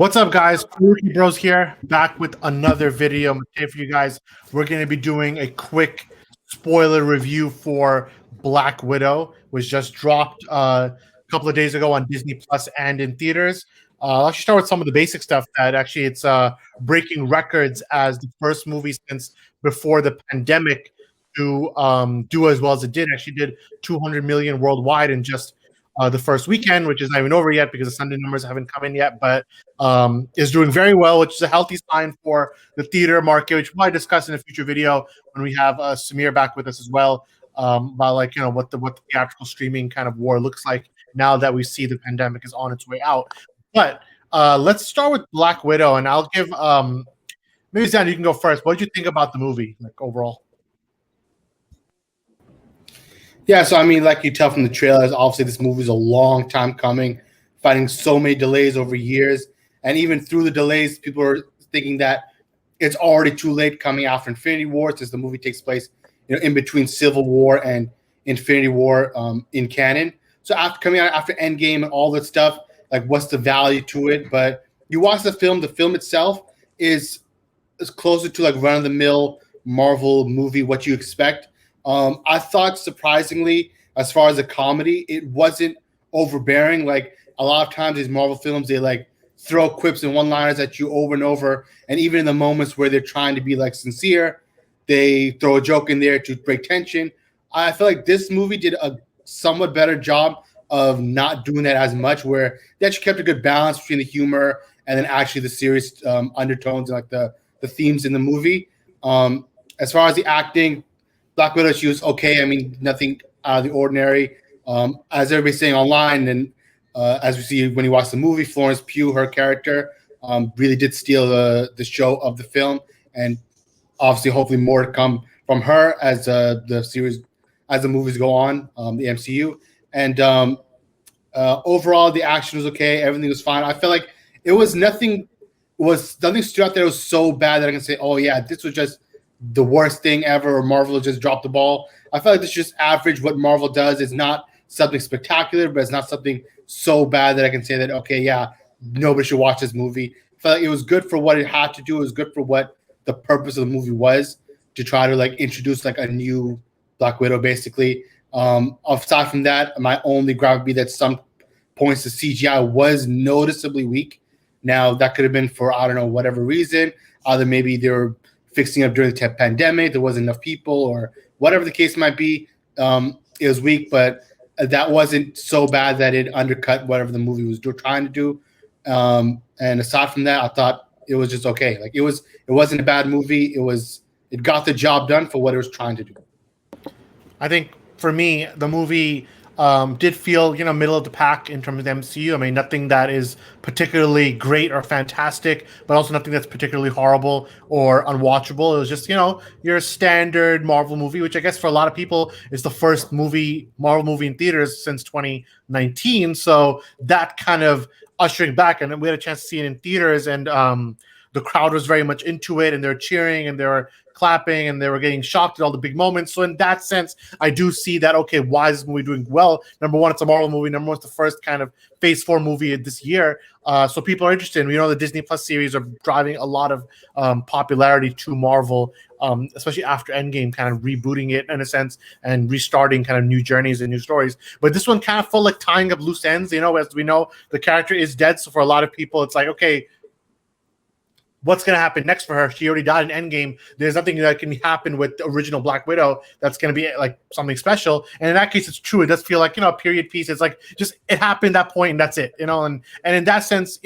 What's up, guys? Farooqi Bros here, back with another video today for you guys. We're going to be doing a quick spoiler review for Black Widow, which just dropped a couple of days ago on Disney Plus and in theaters. I'll actually start with some of the basic stuff that actually it's breaking records as the first movie since before the pandemic to do as well as it did. Actually did 200 million worldwide in just the first weekend, which is not even over yet because the Sunday numbers haven't come in yet, but is doing very well, which is a healthy sign for the theater market, which we'll probably discuss in a future video when we have Samir back with us as well, about what the theatrical streaming kind of war looks like now that we see the pandemic is on its way out. But let's start with Black Widow, and I'll give maybe Zan, you can go first. What did you think about the movie, like overall? Yeah, so I mean, like you tell from the trailers, obviously this movie is a long time coming, fighting so many delays over years, and even through the delays, people are thinking that it's already too late coming after Infinity War, since the movie takes place, in between Civil War and Infinity War in canon. So after coming out after Endgame and all that stuff, like what's the value to it? But you watch the film itself is closer to like run of the mill Marvel movie, what you expect. I thought surprisingly, as far as a comedy, it wasn't overbearing. Like a lot of times these Marvel films, they like throw quips and one-liners at you over and over. And even in the moments where they're trying to be like sincere, they throw a joke in there to break tension. I feel like this movie did a somewhat better job of not doing that as much, where they actually kept a good balance between the humor and then actually the serious undertones and like the themes in the movie. As far as the acting, Black Widow, she was okay. I mean, nothing out of the ordinary. As everybody's saying online, and as we see when you watch the movie, Florence Pugh, her character, really did steal the show of the film, and obviously, hopefully, more to come from her as the series, as the movies go on, the MCU. And overall, the action was okay. Everything was fine. I feel like it was nothing stood out there. It was so bad that I can say, oh yeah, this was just the worst thing ever, or Marvel just dropped the ball. I feel like this is just average. What Marvel does is not something spectacular, but it's not something so bad that I can say that, okay, yeah, nobody should watch this movie. I felt like it was good for what it had to do. It was good for what the purpose of the movie was, to try to like introduce like a new Black Widow, basically. Aside from that, my only gripe would be that some points the CGI was noticeably weak. Now, that could have been for, I don't know, whatever reason. Either maybe they were fixing up during the pandemic, there wasn't enough people, or whatever the case might be. It was weak, but that wasn't so bad that it undercut whatever the movie was trying to do. And aside from that, I thought it was just okay. Like it wasn't a bad movie. It got the job done for what it was trying to do. I think for me, the movie did feel, middle of the pack in terms of the MCU. I mean, nothing that is particularly great or fantastic, but also nothing that's particularly horrible or unwatchable. It was just, your standard Marvel movie, which I guess for a lot of people is the first Marvel movie in theaters since 2019. So that kind of ushering back, and we had a chance to see it in theaters, and the crowd was very much into it, and they're cheering and they were clapping and they were getting shocked at all the big moments. So in that sense, I do see that, okay, why is this movie doing well? Number one, it's a Marvel movie. Number one, it's the first kind of Phase 4 movie this year. So people are interested. The Disney Plus series are driving a lot of popularity to Marvel, especially after Endgame, kind of rebooting it in a sense and restarting kind of new journeys and new stories. But this one kind of felt like tying up loose ends. As we know, the character is dead. So for a lot of people, it's like, okay, what's going to happen next for her? She already died in Endgame. There's nothing that can happen with the original Black Widow that's going to be like something special. And in that case, it's true. It does feel like, a period piece. It's like just it happened at that point and that's it, and in that sense,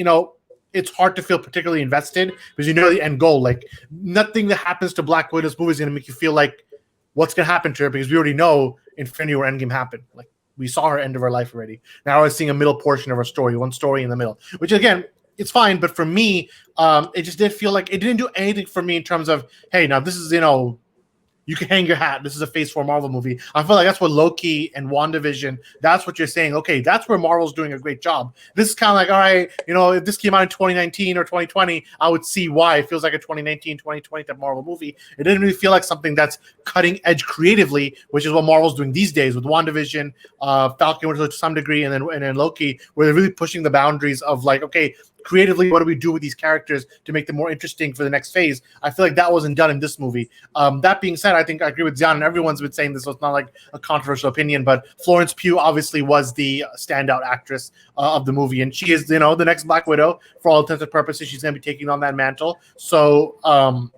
it's hard to feel particularly invested because the end goal. Like nothing that happens to Black Widow's movie is going to make you feel like what's going to happen to her, because we already know Infinity War Endgame happened. Like we saw her end of her life already. Now we're seeing a middle portion of her story, one story in the middle, which again, it's fine, but for me, it just did feel like it didn't do anything for me in terms of, hey, now this is, you can hang your hat. This is a Phase 4 Marvel movie. I feel like that's what Loki and WandaVision, that's what you're saying. Okay, that's where Marvel's doing a great job. This is kind of like, all right, if this came out in 2019 or 2020, I would see why. It feels like a 2019, 2020 type Marvel movie. It didn't really feel like something that's cutting edge creatively, which is what Marvel's doing these days with WandaVision, Falcon to some degree, and then Loki, where they're really pushing the boundaries of like, okay, creatively, what do we do with these characters to make them more interesting for the next phase? I feel like that wasn't done in this movie. That being said, I think I agree with Zion, and everyone's been saying this, so it's not like a controversial opinion, but Florence Pugh obviously was the standout actress of the movie, and she is, the next Black Widow for all intents and purposes. She's going to be taking on that mantle. So,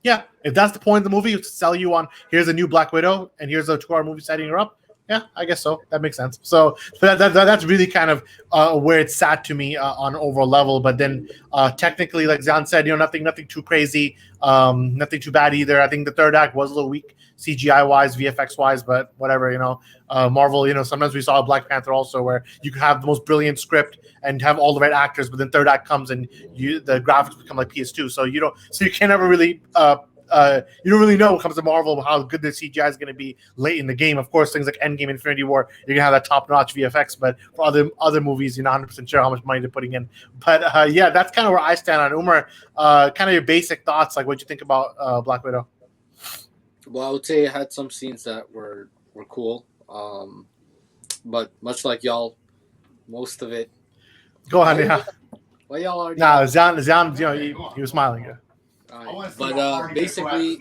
yeah, if that's the point of the movie, to sell you on here's a new Black Widow and here's a 2-hour movie setting her up. Yeah, I guess so. That makes sense. So that's really kind of where it's sat to me on an overall level. But then technically, like Zion said, nothing too crazy, nothing too bad either. I think the third act was a little weak CGI wise, VFX wise, but whatever. Marvel. Sometimes we saw Black Panther also, where you could have the most brilliant script and have all the right actors, but then third act comes and the graphics become like PS2. So you can never really. You don't really know when it comes to Marvel how good the CGI is going to be late in the game. Of course, things like Endgame, Infinity War, you're going to have that top-notch VFX, but for other movies, you're not 100% sure how much money they're putting in. But yeah, that's kind of where I stand on Umar. Kind of your basic thoughts, like what you think about Black Widow. Well, I would say it had some scenes that were cool, but much like y'all, most of it. Go ahead, yeah. Well, y'all already. Nah, Zion, he was smiling. Yeah. But basically,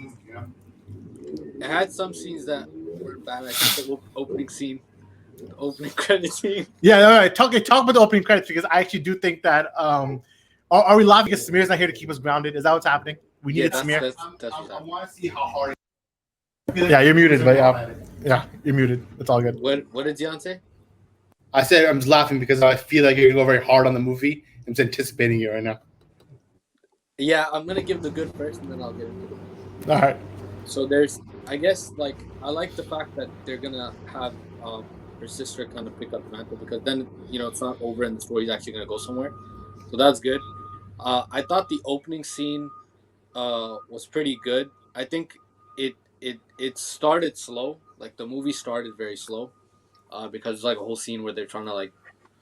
it had some scenes that were bad. I think the opening scene, the opening credit scene. Yeah, all right. Talk about the opening credits, because I actually do think that. Are we laughing because Samir's not here to keep us grounded? Is that what's happening? We needed Samir. I want to see how hard. Yeah, you're muted, but yeah, you're muted. It's all good. What did Zion say? I said I'm just laughing because I feel like you're gonna go very hard on the movie. I'm just anticipating it right now. Yeah, I'm gonna give the good first, and then I'll get into the. All right. So I guess, I like the fact that they're gonna have her sister kind of pick up the mantle, because then it's not over and the story's actually gonna go somewhere. So that's good. I thought the opening scene was pretty good. I think it started slow. Like the movie started very slow, because it's like a whole scene where they're trying to like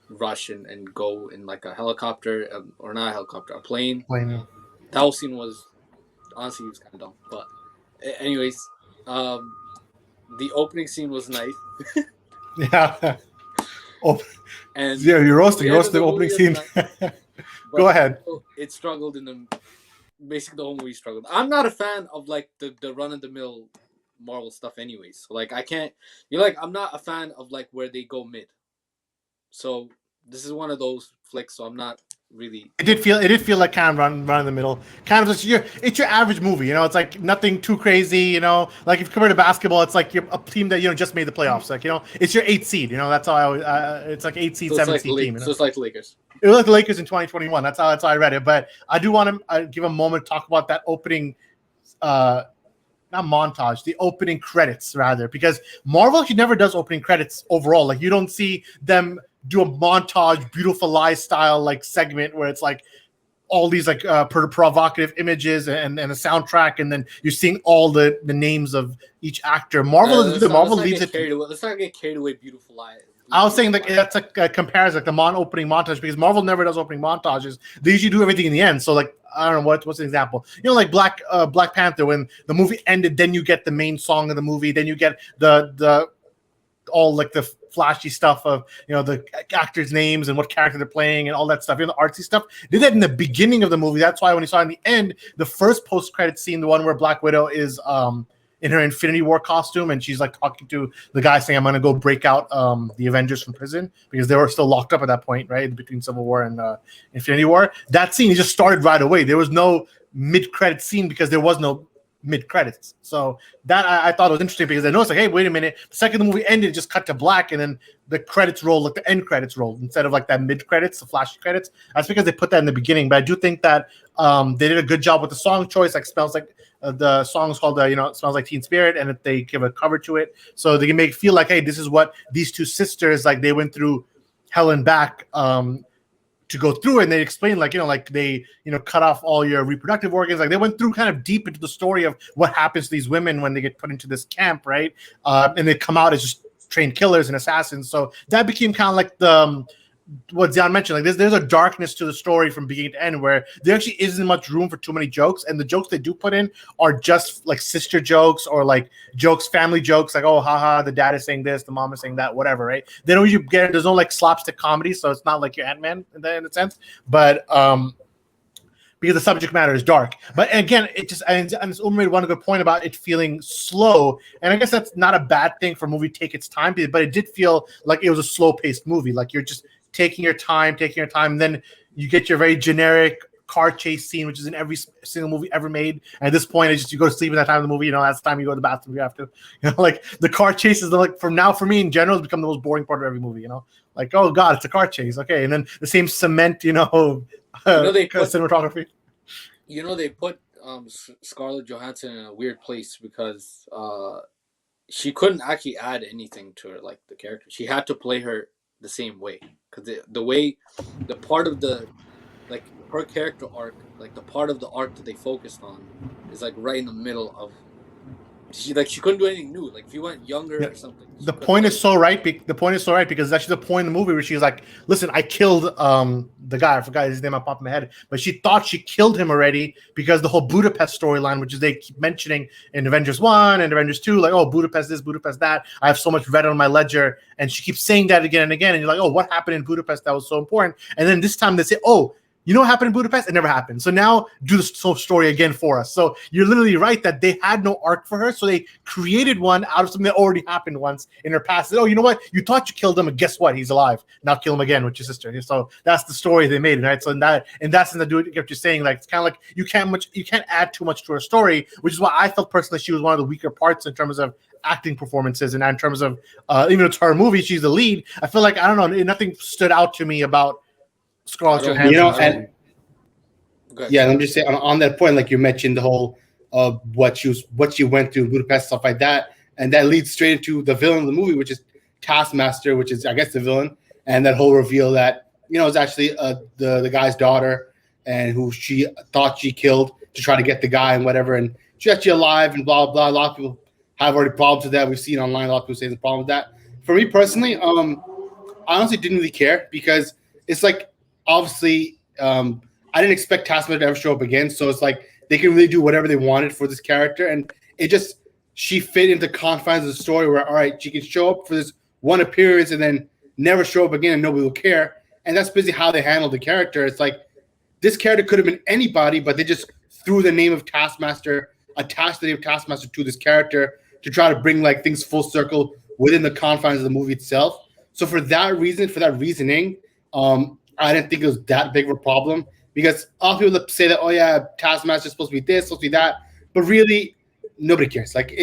rush and go in like a helicopter, or not a helicopter, a plane. That whole scene was honestly kind of dumb, but anyways, the opening scene was nice. Yeah. And yeah, you're roasting the opening scene. Go ahead. It struggled basically the whole movie struggled. I'm not a fan of like the run of the mill Marvel stuff anyways. So, like I can't. I'm not a fan of like where they go mid. So this is one of those flicks. So I'm not really. It did feel like kind of run in the middle. Kind of it's your average movie. It's like nothing too crazy. Like if you compare to basketball, it's like you're a team that just made the playoffs. Like it's your 8th seed. That's how I always. It's like 8th seed, so 7th seed team. So it's like the Lakers. It was like the Lakers in 2021. That's how I read it. But I do want to give a moment to talk about that opening. Not montage, the opening credits rather, because Marvel actually never does opening credits overall. Like you don't see them do a montage, beautiful lie style like segment where it's like all these like provocative images and a soundtrack, and then you're seeing all the names of each actor. Marvel leaves it. Let's not get carried away. Beautiful lie. I was saying like that's like a comparison, like the opening montage, because Marvel never does opening montages. They usually do everything in the end. So like I don't know what's an example. Like Black Panther, when the movie ended, then you get the main song of the movie, then you get the all like the flashy stuff of the actors' names and what character they're playing and all that stuff. The artsy stuff. They did that in the beginning of the movie. That's why when you saw in the end, the first post-credit scene, the one where Black Widow is in her Infinity War costume, and she's like talking to the guy saying, "I'm gonna go break out the Avengers from prison," because they were still locked up at that point, right, between Civil War and Infinity War. That scene just started right away. There was no mid-credit scene because there was no mid-credits. So that I thought was interesting, because I noticed like, hey, wait a minute. The second the movie ended, it just cut to black, and then the credits rolled, like the end credits rolled instead of like that mid-credits, the flashy credits. That's because they put that in the beginning. But I do think that they did a good job with the song choice. Like Smells Like. The song is called It Smells Like Teen Spirit, and they give a cover to it, so they can make feel like, hey, this is what these two sisters, like, they went through hell and back to go through it. And they explain like they cut off all your reproductive organs. Like they went through kind of deep into the story of what happens to these women when they get put into this camp, right? And they come out as just trained killers and assassins. So that became kind of like what Zion mentioned, like there's a darkness to the story from beginning to end where there actually isn't much room for too many jokes, and the jokes they do put in are just like sister jokes or like jokes, family jokes, like, oh, haha, the dad is saying this, the mom is saying that, whatever, right? They don't usually get, there's no like slapstick comedy, so it's not like your Ant-Man in a sense, but because the subject matter is dark. But again, it just, and Umar made one good point about it feeling slow, and I guess that's not a bad thing for a movie to take its time, but it did feel like it was a slow-paced movie, like you're just taking your time, and then you get your very generic car chase scene, which is in every single movie ever made. And at this point, it's just you go to sleep at that time of the movie. You know, that's the time you go to the bathroom. You have to, you know, like the car chases. Like from now, for me in general, it's become the most boring part of every movie. You know, like, oh god, it's a car chase. Okay, and then the same cement. Cinematography. You know, they put Scarlett Johansson in a weird place because she couldn't actually add anything to her, like the character. She had to play her the same way because the part of the like her character arc, like the part of the arc that they focused on, is like right in the middle of. She couldn't do anything new. Like if you went younger or something. The point is so right. The point is so right because it's actually the point in the movie where she's like, "Listen, I killed the guy. I forgot his name. I popped in my head, but she thought she killed him already because the whole Budapest storyline, which is they keep mentioning in Avengers 1 and Avengers 2, like, oh, Budapest this, Budapest that. I have so much red on my ledger, and she keeps saying that again and again, and you're like, oh, what happened in Budapest that was so important? And then this time they say, oh, you know what happened in Budapest? It never happened. So now do the story again for us. So you're literally right that they had no arc for her. So they created one out of something that already happened once in her past. Oh, you know what? You thought you killed him, and guess what? He's alive. Now kill him again with your sister. So that's the story they made, right? So in that's in the do it. What you're saying, like it's kind of like you can't add too much to her story, which is why I felt personally she was one of the weaker parts in terms of acting performances and in terms of even though it's her movie, she's the lead. I feel like I don't know, nothing stood out to me about Scarlett Johansson. You know, and yeah, let me just say on that point, like you mentioned, the whole what she went through in Budapest, stuff like that, and that leads straight into the villain of the movie, which is Taskmaster, which is I guess the villain, and that whole reveal that is actually the guy's daughter, and who she thought she killed to try to get the guy and whatever, and she's actually alive and blah blah. A lot of people have already problems with that. We've seen online a lot of people say there's a problem with that. For me personally, I honestly didn't really care because it's like obviously I didn't expect Taskmaster to ever show up again, so it's like they can really do whatever they wanted for this character, and she fit into the confines of the story where all right, she can show up for this one appearance and then never show up again and nobody will care, and that's basically how they handled the character. It's like this character could have been anybody, but they just threw the name of Taskmaster, attached the name of Taskmaster to this character to try to bring like things full circle within the confines of the movie itself. So for that reasoning, I didn't think it was that big of a problem because a lot of people say that, oh yeah, Taskmaster is supposed to be this, supposed to be that, but really nobody cares. Like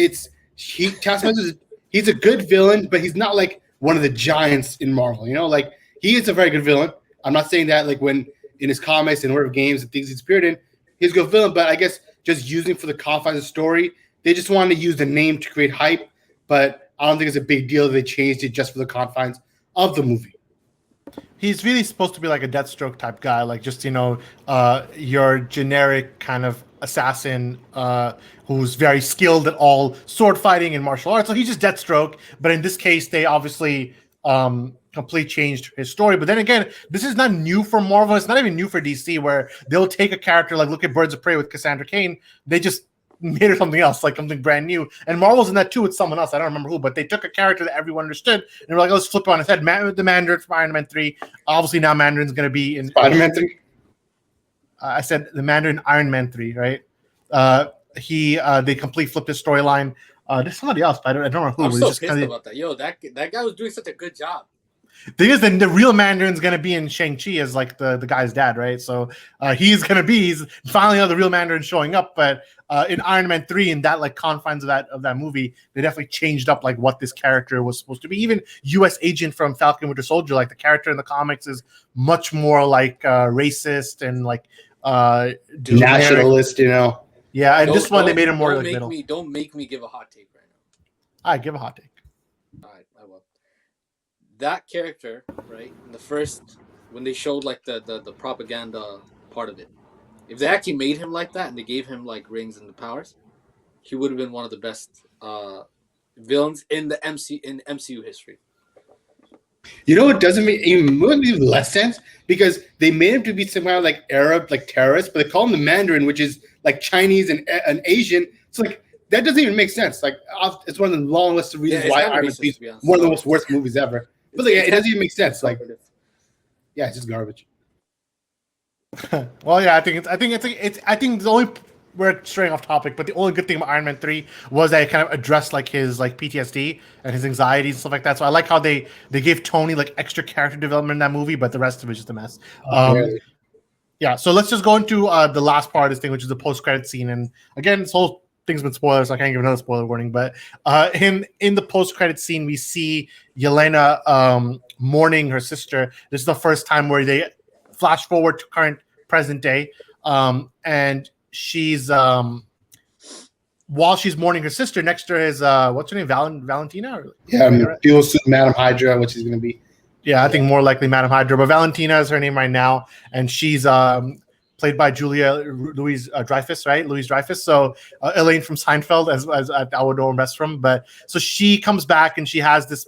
Taskmaster, he's a good villain, but he's not like one of the giants in Marvel. Like he is a very good villain. I'm not saying that like when in his comics and whatever games and things he's appeared in, he's a good villain, but I guess just using for the confines of the story, they just wanted to use the name to create hype, but I don't think it's a big deal that they changed it just for the confines of the movie. He's really supposed to be like a Deathstroke type guy, like just your generic kind of assassin who's very skilled at all sword fighting and martial arts. So he's just Deathstroke, but in this case, they obviously completely changed his story. But then again, this is not new for Marvel. It's not even new for DC, where they'll take a character like look at Birds of Prey with Cassandra Cain. They just made her something else, like something brand new. And Marvel's in that too with someone else. I don't remember who, but they took a character that everyone understood and they're like, let's flip it on its head. The Mandarin from Iron Man 3. Obviously now Mandarin's going to be in Spider-Man 3. I said the Mandarin Iron Man 3, right? They completely flipped his storyline. There's somebody else, but I don't know who. I'm so pissed about that. Yo, that guy was doing such a good job. The thing is, the real Mandarin's going to be in Shang-Chi as like the guy's dad, right? So he's finally the real Mandarin showing up. But in Iron Man 3, in that like confines of that movie, they definitely changed up like what this character was supposed to be. Even U.S. Agent from Falcon Winter Soldier, like the character in the comics is much more like racist and like nationalist, Yeah, and this one they made him more like middle. Don't make me give a hot take right now. I give a hot take. All right, I will. That character, right? In the first, when they showed like the propaganda part of it, if they actually made him like that and they gave him like rings and the powers, he would have been one of the best villains in the MCU history. You know, it doesn't make even less sense because they made him to be some kind of like Arab, like terrorist, but they call him the Mandarin, which is like Chinese and Asian. It's like that doesn't even make sense. Like it's one of the long list of reasons why Iron Man 3 is one of the most worst movies ever. But like, it doesn't even make sense. Like, yeah, it's just garbage. Well, yeah, I think the only we're straying off topic, but the only good thing about Iron Man 3 was that it kind of addressed like his like PTSD and his anxieties and stuff like that. So I like how they gave Tony like extra character development in that movie, but the rest of it is just a mess. Yeah, so let's just go into the last part of this thing, which is the post-credit scene. And again, this whole thing's been spoilers, so I can't give another spoiler warning. But in the post-credit scene, we see Yelena mourning her sister. This is the first time where they flash forward to current present day, and she's while she's mourning her sister, next to her is what's her name, Valentina? People assume Madam Hydra, what she's gonna be. Yeah, I think more likely Madam Hydra, but Valentina is her name right now, and she's played by Julia Louis-Dreyfus, right? Louis-Dreyfus. So Elaine from Seinfeld, as I would know her best from. But so she comes back and she has this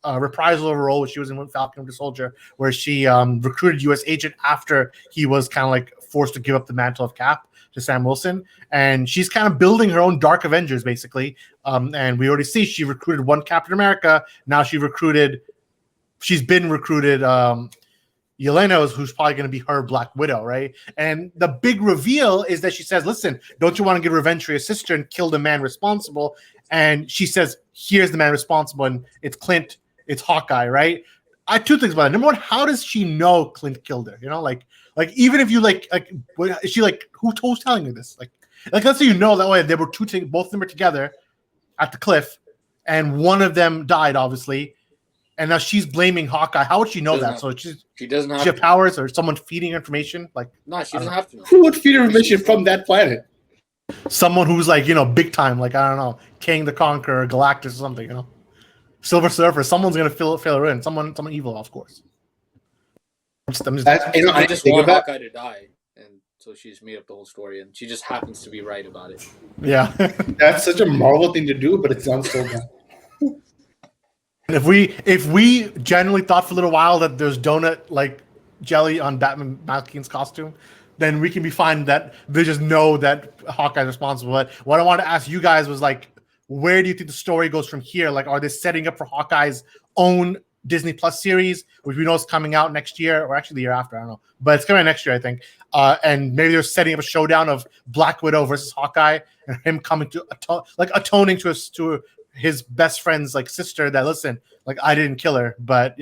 reprisal of a role, which she was in Falcon Winter Soldier, where she recruited U.S. agent after he was kind of like forced to give up the mantle of Cap to Sam Wilson, and she's kind of building her own Dark Avengers, basically. And we already see she recruited one Captain America. Now she's been recruited Yelena, who's probably going to be her Black Widow, right? And the big reveal is that she says, listen, don't you want to get revenge for your sister and kill the man responsible? And she says, here's the man responsible, and it's Clint, it's Hawkeye, right? I have two things about it. Number one, how does she know Clint killed her? You know, like even if you like is she like, who's telling you this? Like let's say you know that way they were both of them were together at the cliff, and one of them died, obviously. And now she's blaming Hawkeye. How would she know that? So she doesn't have. She have powers, or someone feeding her information? Like, no, she doesn't have to. Who would feed her information from that planet? Someone who's like, big time. Like, I don't know, King the Conqueror, Galactus, or something. Silver Surfer. Someone's gonna fill her in. Someone evil, of course. I just want Hawkeye to die, and so she's made up the whole story, and she just happens to be right about it. Yeah, that's such a Marvel thing to do, but it sounds so bad. If we genuinely thought for a little while that there's donut like jelly on Batman Malkin's costume, then we can be fine that they just know that Hawkeye's responsible. But what I wanted to ask you guys was like, where do you think the story goes from here? Like, are they setting up for Hawkeye's own Disney Plus series, which we know is coming out next year, or actually the year after? I don't know, but it's coming out next year, I think. And maybe they're setting up a showdown of Black Widow versus Hawkeye, and him coming to atoning to his best friend's like sister that, listen, like, I didn't kill her, but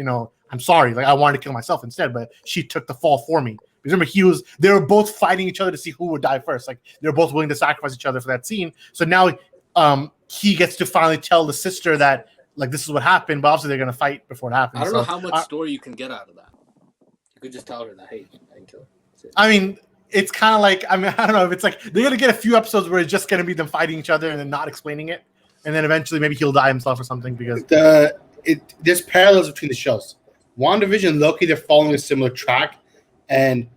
I'm sorry, like I wanted to kill myself instead, but she took the fall for me. Remember, they were both fighting each other to see who would die first. Like, they were both willing to sacrifice each other for that scene. So now he gets to finally tell the sister that, like, this is what happened, but obviously they're gonna fight before it happens. I don't know how much story you can get out of that. You could just tell her that, hey, I didn't kill her. I mean, it's kind of like, I don't know if it's like they're gonna get a few episodes where it's just gonna be them fighting each other and then not explaining it. And then eventually maybe he'll die himself or something, because there's parallels between the shows. WandaVision and Loki, they're following a similar track, and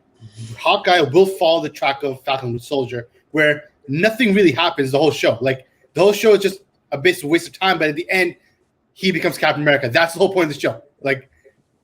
Hawkeye will follow the track of Falcon Winter Soldier, where nothing really happens the whole show. Like, the whole show is just a bit of a waste of time, but at the end, he becomes Captain America. That's the whole point of the show. Like,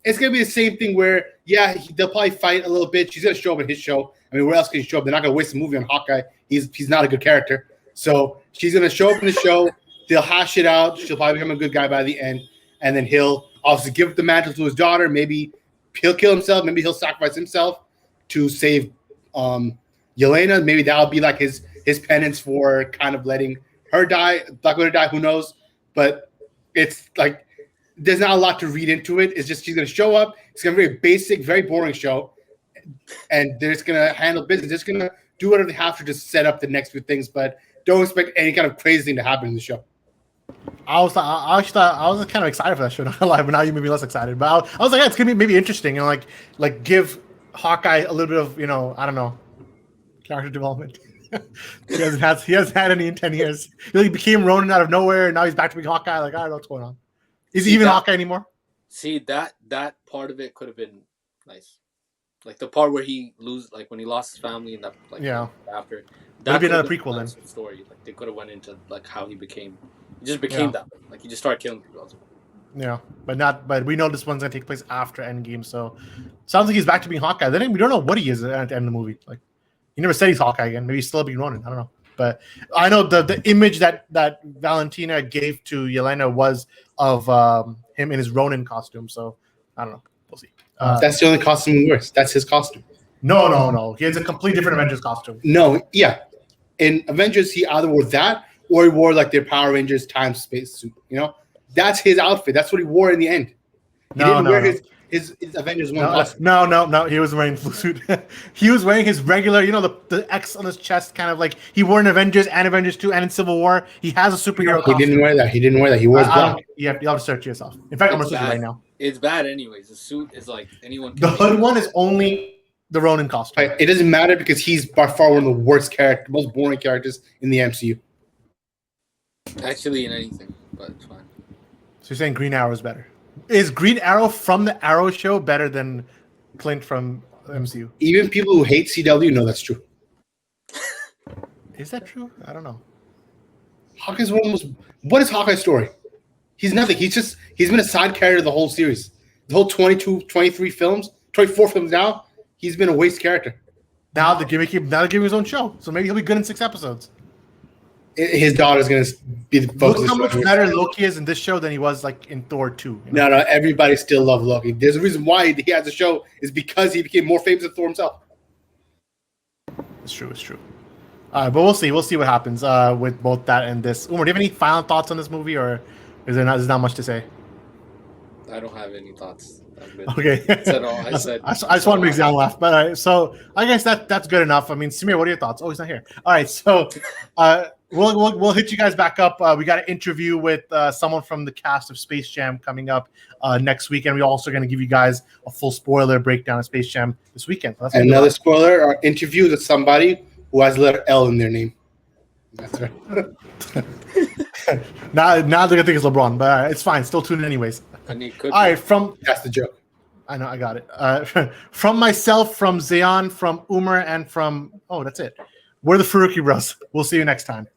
it's gonna be the same thing where, yeah, they'll probably fight a little bit. She's gonna show up in his show. I mean, where else can she show up? They're not gonna waste a movie on Hawkeye. He's not a good character. So she's gonna show up in the show. They'll hash it out. She'll probably become a good guy by the end, and then he'll obviously give the mantle to his daughter. Maybe he'll kill himself. Maybe he'll sacrifice himself to save Yelena. Maybe that'll be like his penance for kind of letting her die, Black Widow die. Who knows? But it's like there's not a lot to read into it. It's just she's gonna show up. It's gonna be a very basic, very boring show, and they're just gonna handle business. They're just gonna do whatever they have to just set up the next few things, but don't expect any kind of crazy thing to happen in the show. I was kind of excited for that show, not gonna lie, but now you made me less excited. But I was like, yeah, it's gonna be maybe interesting, and like give Hawkeye a little bit of I don't know, character development. he hasn't had any in 10 years. He became Ronin out of nowhere, and now he's back to being Hawkeye. Like, I don't know what's going on. Is he even Hawkeye anymore? See, that part of it could have been nice, like the part where he like when he lost his family and that, like, after. That'd be another prequel then. Story, like they could have went into like how he just became that way. Like he just started killing people. Yeah, but we know this one's gonna take place after Endgame, so sounds like he's back to being Hawkeye. Then we don't know what he is at the end of the movie. Like he never said he's Hawkeye again. Maybe he's still being Ronin. I don't know. But I know the image that Valentina gave to Yelena was of him in his Ronin costume. So I don't know. We'll see. That's the only costume he wears. That's his costume. No. He has a completely different Avengers costume. No, yeah. In Avengers, he either wore that or he wore like their Power Rangers time space suit. You know, that's his outfit. That's what he wore in the end. He didn't wear his Avengers one costume. No. He was wearing full suit. He was wearing his regular, the X on his chest, kind of like he wore in Avengers and Avengers 2 and in Civil War. He has a superhero costume. He didn't wear that. He wears black. You have to search yourself. In fact, I'm going to search it right now. It's bad anyways. The suit is like anyone. The hood one is only the Ronin costume. It doesn't matter because he's by far one of the worst most boring characters in the MCU. Actually, in anything, but it's fine. So you're saying Green Arrow is better? Is Green Arrow from the Arrow show better than Clint from the MCU? Even people who hate CW know that's true. Is that true? I don't know. Hawkeye's one of the most. What is Hawkeye's story? He's nothing. He's been a side character the whole series. The whole 23 films, 24 films now, he's been a waste character. Now they're giving him his own show. So maybe he'll be good in 6 episodes. His daughter's going to be the focus. Look how much better Loki is in this show than he was like in Thor 2. No, everybody still loves Loki. There's a reason why he has a show is because he became more famous than Thor himself. It's true. But we'll see. We'll see what happens with both that and this. Umar, do you have any final thoughts on this movie, or is there's not much to say? I don't have any thoughts. Okay. I said all. I just want to make Zion laugh. But all right, so I guess that's good enough. I mean, Samir, what are your thoughts? Oh, he's not here. All right, so we'll hit you guys back up. We got an interview with someone from the cast of Space Jam coming up next week, and we're also going to give you guys a full spoiler breakdown of Space Jam this weekend. So another spoiler: our interview with somebody who has the letter L in their name. That's right. now they're gonna think it's LeBron, but it's fine. Still tune in anyways. All right, that's the joke. I know, I got it. From myself, from Zion, from Umar, and from that's it. We're the Farooqi Bros. We'll see you next time.